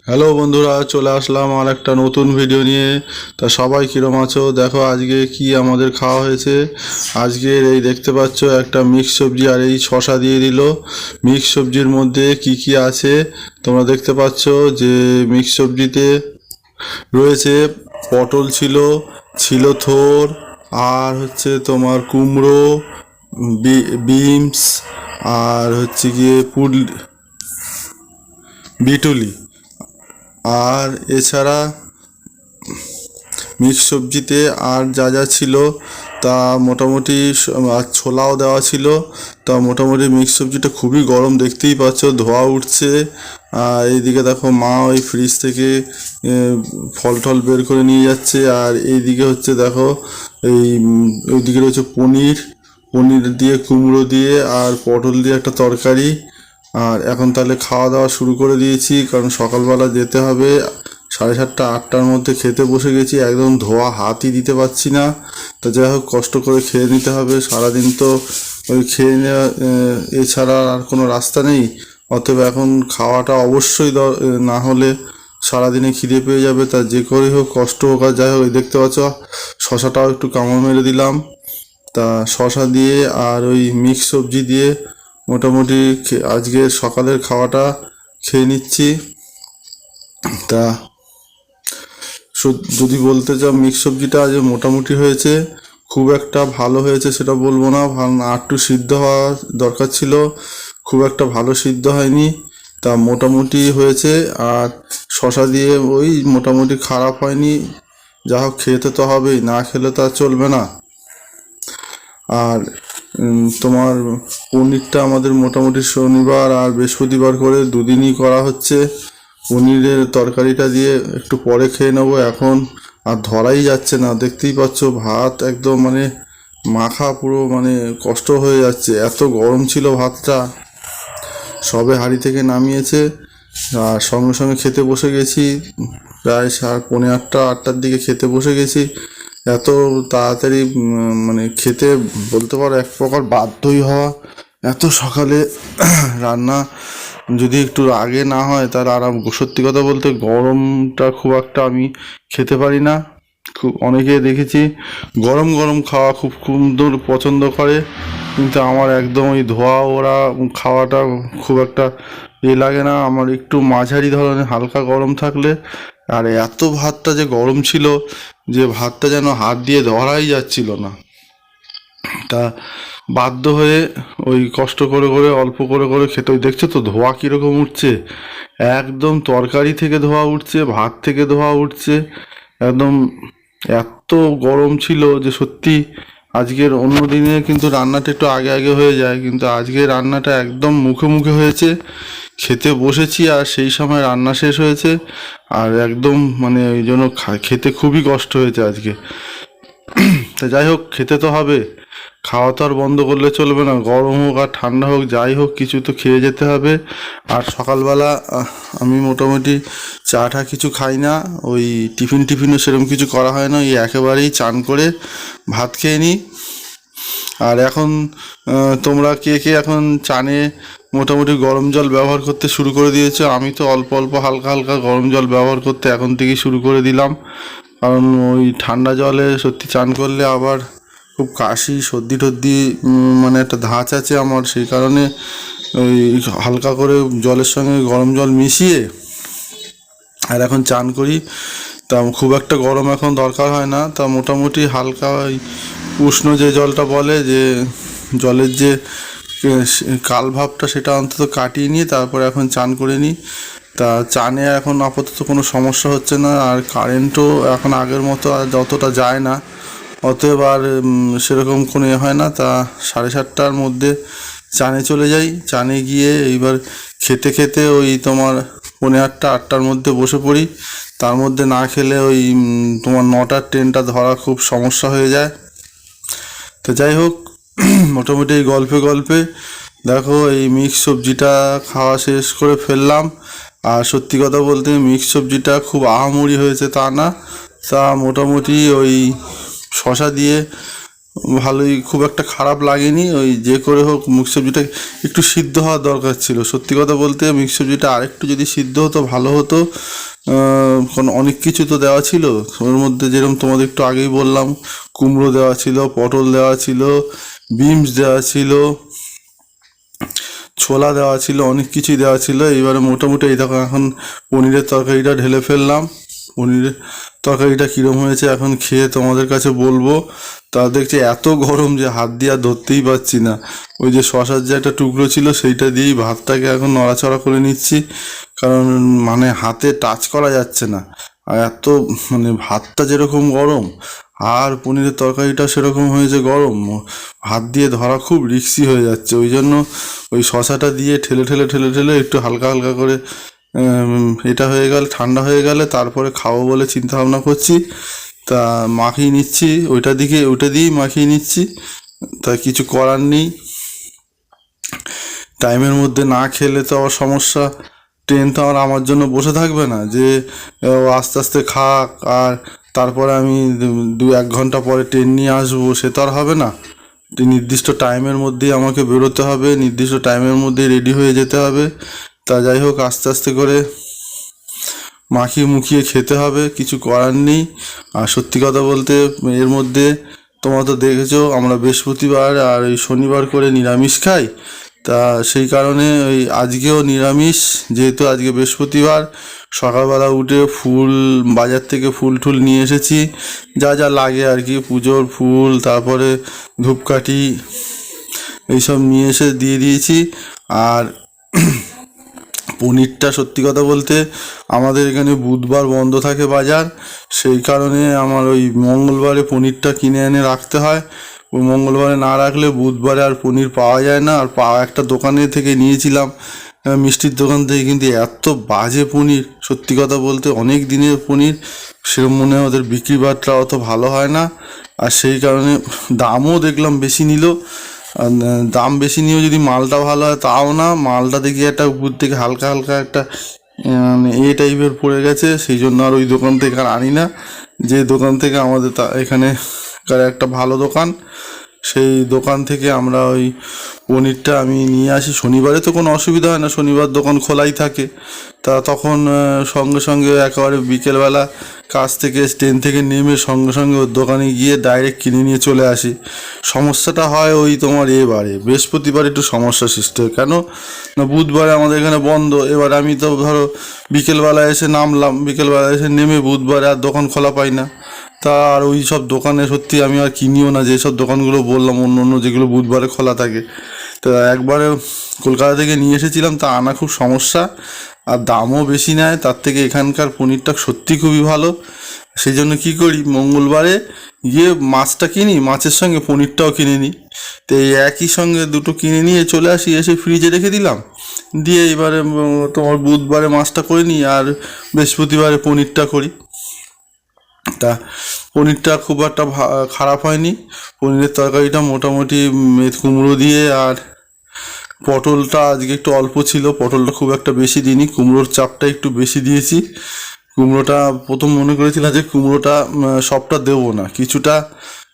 Hello বন্ধুরা, চলে আসলাম আর একটা নতুন ভিডিও নিয়ে। তা সবাই কিরম আছো? দেখো আজকে কি আমাদের খাওয়া হয়েছে। আজকের এই দেখতে পাচ্ছ একটা মিক্স সবজি, আর এই শশা দিয়ে দিল। মিক্স সবজির মধ্যে কি কি আছে তোমরা দেখতে পাচ্ছ যে মিক্স সবজিতে রয়েছে পটল ছিল, ছিল থোর, আর হচ্ছে তোমার কুমড়ো, বিমস, আর হচ্ছে গিয়ে বিটুলি। আর এছাড়া মিক্স সবজিতে আর যা যা ছিল তা মোটামুটি আর ছোলাও দেওয়া ছিল। তা মোটামুটি মিক্স সবজিটা খুবই গরম, দেখতেই পাচ্ছ ধোয়া উঠছে। আর এইদিকে দেখো মা ওই ফ্রিজ থেকে ফল টল বের করে নিয়ে যাচ্ছে। আর এইদিকে হচ্ছে দেখো ওইদিকে রয়েছে পনির, পনির দিয়ে কুমড়ো দিয়ে আর পটল দিয়ে একটা তরকারি। আর এখন তাহলে খাওয়া দাওয়া শুরু করে দিয়েছি, কারণ সকালবেলা যেতে হবে। 7:30 8টার মধ্যে খেতে বসে গেছি, একদম ধোয়া হাতই দিতে পারছি না। তা যাই হোক, কষ্ট করে খেয়ে নিতে হবে। সারাদিন তো ওই খেয়ে নেওয়া এছাড়া আর কোনো রাস্তা নেই। অতএব এখন খাওয়াটা অবশ্যই না হলে সারাদিনে খিদে পেয়ে যাবে। তা যে করেই হোক, কষ্ট হোক আর যাই হোক, এই দেখতে পাচ্ছ শশাটাও একটু কামড় মেরে দিলাম। তা শশা দিয়ে আর ওই মিক্স সবজি দিয়ে মোটামুটি আজকে সকালের খাওয়াটা খেয়ে নিচ্ছি। তা যদি বলতে চাও মিক্স সবজিটা আজ মোটামুটি হয়েছে, খুব একটা ভালো হয়েছে সেটা বলবো না, ভালো না, একটু সিদ্ধ হওয়া দরকার ছিল, খুব একটা ভালো সিদ্ধ হয়নি। তা মোটামুটি হয়েছে। আর শশা দিয়ে ওই মোটামুটি খারাপ হয়নি। যা হোক, খেতে তো হবেই, না খেলে তো আর চলবে না। আর তোমার পনিরটা আমাদের মোটামুটি শনিবার আর বৃহস্পতিবার করে দুদিনই করা হচ্ছে। পনিরের তরকারিটা দিয়ে একটু পরে খেয়ে নেবো, এখন আর ধরাই যাচ্ছে না। দেখতেই পাচ্ছ ভাত একদম মানে মাখা, পুরো মানে কষ্ট হয়ে যাচ্ছে, এত গরম ছিল ভাতটা। সবে হাঁড়ি থেকে নামিয়েছে আর সঙ্গে সঙ্গে খেতে বসে গেছি। প্রায় 8:30 8টার দিকে খেতে বসে গেছি। এত তাড়াতাড়ি মানে খেতে বলতে পারো এক প্রকার বাধ্যই হওয়া। এত সকালে রান্না যদি একটু আগে না হয় তাহলে আরাম। সত্যি কথা বলতে গরমটা খুব একটা আমি খেতে পারি না। খুব অনেকে দেখেছি গরম গরম খাওয়া খুব সুন্দর পছন্দ করে, কিন্তু আমার একদম ওই ধোয়া ওরা খাওয়াটা খুব একটা লাগে না। আমার একটু মাঝারি ধরনের হালকা গরম থাকলে। আর এত ভাতটা যে গরম ছিল যে ভাতটা যেন হাত দিয়ে ধরাই যাচ্ছিল না। তা বাধ্য হয়ে ওই কষ্ট করে করে অল্প করে করে খেতে। ওই দেখছো তো ধোঁয়া কীরকম উঠছে, একদম তরকারি থেকে ধোঁয়া উঠছে, ভাত থেকে ধোঁয়া উঠছে একদম। এত গরম ছিল যে সত্যি আজকের, অন্য দিনে কিন্তু রান্নাটা একটু আগে আগে হয়ে যায়, কিন্তু আজকে রান্নাটা একদম মুখে মুখে হয়েছে। খেতে বসেছি আর সেই সময় রান্না শেষ হয়েছে। আর একদম মানে ওই জন্য খেতে খুবই কষ্ট হয়েছে আজকে। তা যাই হোক, খেতে তো হবে, খাওয়া তো আর বন্ধ করলে চলবে না। গরম হোক আর ঠান্ডা হোক, যাই হোক কিছু তো খেয়ে যেতে হবে। আর সকালবেলা আমি মোটামুটি চা টা কিছু খাই না, ওই টিফিনও সেরকম কিছু করা হয় না, ওই একেবারেই চান করে ভাত খেয়ে নিই। আর এখন তোমরা কে কে এখন চানে মোটামুটি গরম জল ব্যবহার করতে শুরু করে দিয়েছো? আমি তো অল্প অল্প হালকা হালকা গরম জল ব্যবহার করতে এখন থেকেই শুরু করে দিলাম। কারণ ওই ঠান্ডা জলে সত্যি চান করলে আবার খুব কাশি সর্দি টর্দি, মানে একটা ধাঁচ আছে আমার, সেই কারণে ওই হালকা করে জলের সঙ্গে গরম জল মিশিয়ে আর এখন চান করি। তা খুব একটা গরম এখন দরকার হয় না। তা মোটামুটি হালকা ওই উষ্ণ যে জলটা বলে, যে জলের যে কাল ভাবটা, সেটা অন্তত কাটিয়ে নিয়ে তারপরে এখন চান করে নিই। তা চানে এখন আপাতত কোনো সমস্যা হচ্ছে না, আর কারেন্টও এখন আগের মতো আর যতটা যায় না, অতএব আর সেরকম কোনো হয় না। তা 7:30টার মধ্যে চানে চলে যাই। চানে গিয়ে এইবার খেতে খেতে ওই তোমার 8:45 8টার মধ্যে বসে পড়ি। তার মধ্যে না খেলে ওই তোমার 9টার ট্রেনটা ধরা খুব সমস্যা হয়ে যায়। তো যাই হোক, মোটামুটি এই গল্পে গল্পে দেখো এই মিক্স সবজিটা খাওয়া শেষ করে ফেললাম। আর সত্যি কথা বলতে মিক্স সবজিটা খুব আহামরি হয়েছে তা না, তা মোটামুটি ওই শশা দিয়ে ভালোই, খুব একটা খারাপ লাগেনি। ওই যে করে হোক মিক্স সবজিটা একটু সিদ্ধ হওয়ার দরকার ছিল। সত্যি কথা বলতে মিক্স সবজিটা আরেকটু যদি সিদ্ধ হতো ভালো হতো। কারণ অনেক কিছু তো দেওয়া ছিল ওর মধ্যে, যেরকম তোমাদের একটু আগেই বললাম, কুমড়ো দেওয়া ছিল, পটল দেওয়া ছিল, বিনস দেওয়া ছিল, ছোলা দেওয়া ছিল, অনেক কিছুই দেওয়া ছিল। এইবারে মোটামুটি এই দেখো এখন পনিরের তরকারিটা ঢেলে ফেললাম। পনিরের তরকারিটা কীরকম হয়েছে এখন খেয়ে তোমাদের কাছে বলবো। তা দেখছি এত গরম যে হাত দিয়ে আর ধরতেই পারছি না। ওই যে শশার যে একটা টুকরো ছিল সেইটা দিয়েই ভাতটাকে এখন নড়াচড়া করে নিচ্ছি, কারণ মানে হাতে টাচ করা যাচ্ছে না। আর এত মানে ভাতটা যেরকম গরম আর পনিরের তরকারিটা সেরকম হয়েছে গরম, হাত দিয়ে ধরা খুব রিস্কি হয়ে যাচ্ছে। ওই জন্য ওই শশাটা দিয়ে ঠেলে ঠেলে ঠেলে ঠেলে একটু হালকা হালকা করে এটা হয়ে গেলে, ঠান্ডা হয়ে গেলে তারপরে খাবো বলে চিন্তা ভাবনা করছি। তা মাখিয়ে নিচ্ছি, ওইটা দিয়েই মাখিয়ে নিচ্ছি। তা কিছু করার নেই, টাইমের মধ্যে না খেলে তো আবার সমস্যা। ট্রেন তো আমার জন্য বসে থাকবে না যে ও আস্তে আস্তে খাক আর তারপরে আমি 1 ঘন্টা পরে ট্রেন নিয়ে আসবো, সে তো আর হবে না। নির্দিষ্ট টাইমের মধ্যেই আমাকে বেরোতে হবে, নির্দিষ্ট টাইমের মধ্যে রেডি হয়ে যেতে হবে। তা যাই হোক আস্তে আস্তে করে মাখিয়ে মুখিয়ে খেতে হবে, কিছু করার নেই। আর সত্যি কথা বলতে এর মধ্যে তোমরা তো দেখেছো আমরা বৃহস্পতিবার আর এই শনিবার করে নিরামিষ খাই। তা সেই কারণে ওই আজকেও নিরামিষ, যেহেতু আজকে বৃহস্পতিবার। সকালবেলা উঠে ফুল, বাজার থেকে ফুল টুল নিয়ে এসেছি, যা যা লাগে আর কি, পুজোর ফুল, তারপরে ধূপকাঠি এইসব নিয়ে এসে দিয়ে দিয়েছি। আর পনিরটা সত্যি কথা বলতে আমাদের এখানে বুধবার বন্ধ থাকে বাজার, সেই কারণে আমার ওই মঙ্গলবারে পনিরটা কিনে এনে রাখতে হয়। ওই মঙ্গলবারে না রাখলে বুধবারে আর পনির পাওয়া যায় না। আর একটা দোকানে থেকে নিয়েছিলাম, মিষ্টির দোকান থেকে, কিন্তু এত বাজে পনির, সত্যি কথা বলতে অনেক দিনের পনির, সেরকম মনে হয় ওদের বিক্রি বাট্টা অত ভালো হয় না। আর সেই কারণে দামও দেখলাম বেশি নিল। দাম বেশি নিয়েও যদি মালটা ভালো হয় তাও না, মালটা দেখি একটা উপর থেকে হালকা হালকা একটা এ টাইপের পড়ে গেছে, সেই জন্য আর ওই দোকান থেকে আর আনি না। যে দোকান থেকে আমাদের এখানে একটা ভালো দোকান, সেই দোকান থেকে আমরা ওই পনিরটা আমি নিয়ে আসি। শনিবারে তো কোনো অসুবিধা হয় না, শনিবার দোকান খোলাই থাকে। তা তখন সঙ্গে সঙ্গে একেবারে বিকেলবেলা কাজ থেকে, ট্রেন থেকে নেমে সঙ্গে সঙ্গে ওর দোকানে গিয়ে ডাইরেক্ট কিনে নিয়ে চলে আসি। সমস্যাটা হয় ওই তোমার এবারে বৃহস্পতিবার একটু সমস্যা সৃষ্টি হয়, কেন না বুধবারে আমাদের এখানে বন্ধ। এবার আমি তো ধরো বিকেলবেলা এসে নামলাম, বিকেলবেলা এসে নেমে বুধবারে আর দোকান খোলা পাই না। তা আর ওই সব দোকানে সত্যি আমি আর কিনিও না, যেসব দোকানগুলো বললাম অন্য অন্য যেগুলো বুধবারে খোলা থাকে। তো একবারে কলকাতা থেকে নিয়ে এসেছিলাম, তা আনা খুব সমস্যা, আর দামও বেশি নেয়। তার থেকে এখানকার পনিরটা সত্যি খুবই ভালো। সেই জন্য কী করি, মঙ্গলবারে গিয়ে মাছটা কিনি, মাছের সঙ্গে পনিরটাও কিনে নিই। তো এই একই সঙ্গে দুটো কিনে নিয়ে চলে আসি, এসে ফ্রিজে রেখে দিলাম, দিয়ে এবারে তোমার বুধবারে মাছটা করে নিই আর বৃহস্পতিবারে পনিরটা করি। তা পনিরটা খুব একটা খারাপ হয়নি। পনিরের তরকারিটা মোটামুটি কুমড়ো দিয়ে, আর পটলটা আজকে একটু অল্প ছিল, পটলটা খুব একটা বেশি দিইনি, কুমড়োর চাপটা একটু বেশি দিয়েছি। কুমড়োটা প্রথম মনে করেছিলাম যে কুমড়োটা সবটা দেবো না, কিছুটা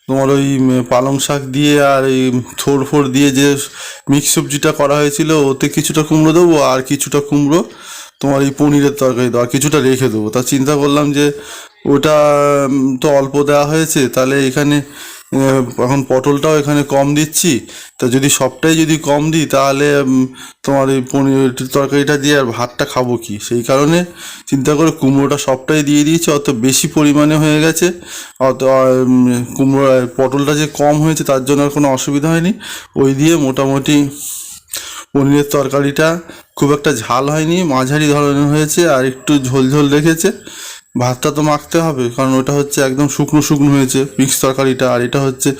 তোমার ওই পালং শাক দিয়ে আর এই থোড় ফোড় দিয়ে যে মিক্স সবজিটা করা হয়েছিল ওতে কিছুটা কুমড়ো দেবো, আর কিছুটা কুমড়ো তোমার এই পনিরের তরকারি দেওয়া, কিছুটা রেখে দেবো। তা চিন্তা করলাম যে ওটা তো অল্প দেওয়া হয়েছে, তাহলে এখানে এখন পটলটাও এখানে কম দিচ্ছি। তা যদি সবটাই যদি কম দিই তাহলে তোমার এই পনির তরকারিটা দিয়ে আর ভাতটা খাবো কি, সেই কারণে চিন্তা করে কুমড়োটা সবটাই দিয়ে দিয়েছি। অত বেশি পরিমাণে হয়ে গেছে, অত কুমড়ো পটলটা যে কম হয়েছে তার জন্য আর কোনো অসুবিধা হয়নি। ওই দিয়ে মোটামুটি পনিরের তরকারিটা খুব একটা ঝাল হয়নি, মাঝারি ধরনের হয়েছে, আর একটু ঝোল ঝোল রেখেছে। ভাতটা তো মাখতে হবে, কারণ ওটা হচ্ছে একদম শুকনো শুকনো হয়েছে মিক্স তরকারিটা, আর এটা হচ্ছে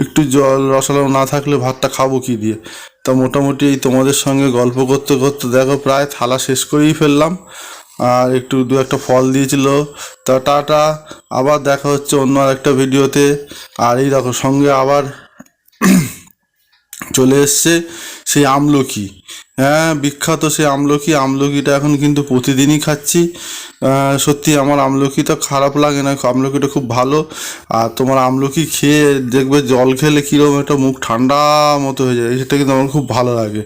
একটু জল রসালো না থাকলে ভাতটা খাবো কি দিয়ে। তা মোটামুটি এই তোমাদের সঙ্গে গল্প করতে করতে দেখো প্রায় থালা শেষ করেই ফেললাম, আর একটু দু একটা ফল দিয়েছিল। তা টাটা, আবার দেখা হচ্ছে অন্য আর একটা ভিডিওতে। আর এই দেখো সঙ্গে আবার চলে এসছে সেই আমলকি। হ্যাঁ, বিখ্যাত সেই আমলকিটা এখন কিন্তু প্রতিদিনই খাচ্ছি। সত্যি আমার আমলকিটা খারাপ লাগে না, আমলকিটা খুব ভালো। আর তোমার আমলকি খেয়ে দেখবে জল খেলে কীরকম একটা মুখ ঠান্ডা মতো হয়ে যায়, সেটা কিন্তু আমার খুব ভালো লাগে।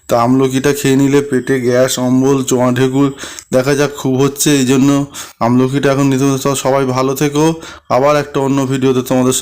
তা আমলকিটা খেয়ে নিলে পেটে গ্যাস অম্বল জোঁয়া ঢেকুর দেখা যাক খুব হচ্ছে, এই জন্য আমলকিটা এখন নিতে। সবাই ভালো থেকো, আবার একটা অন্য ভিডিওতে তোমাদের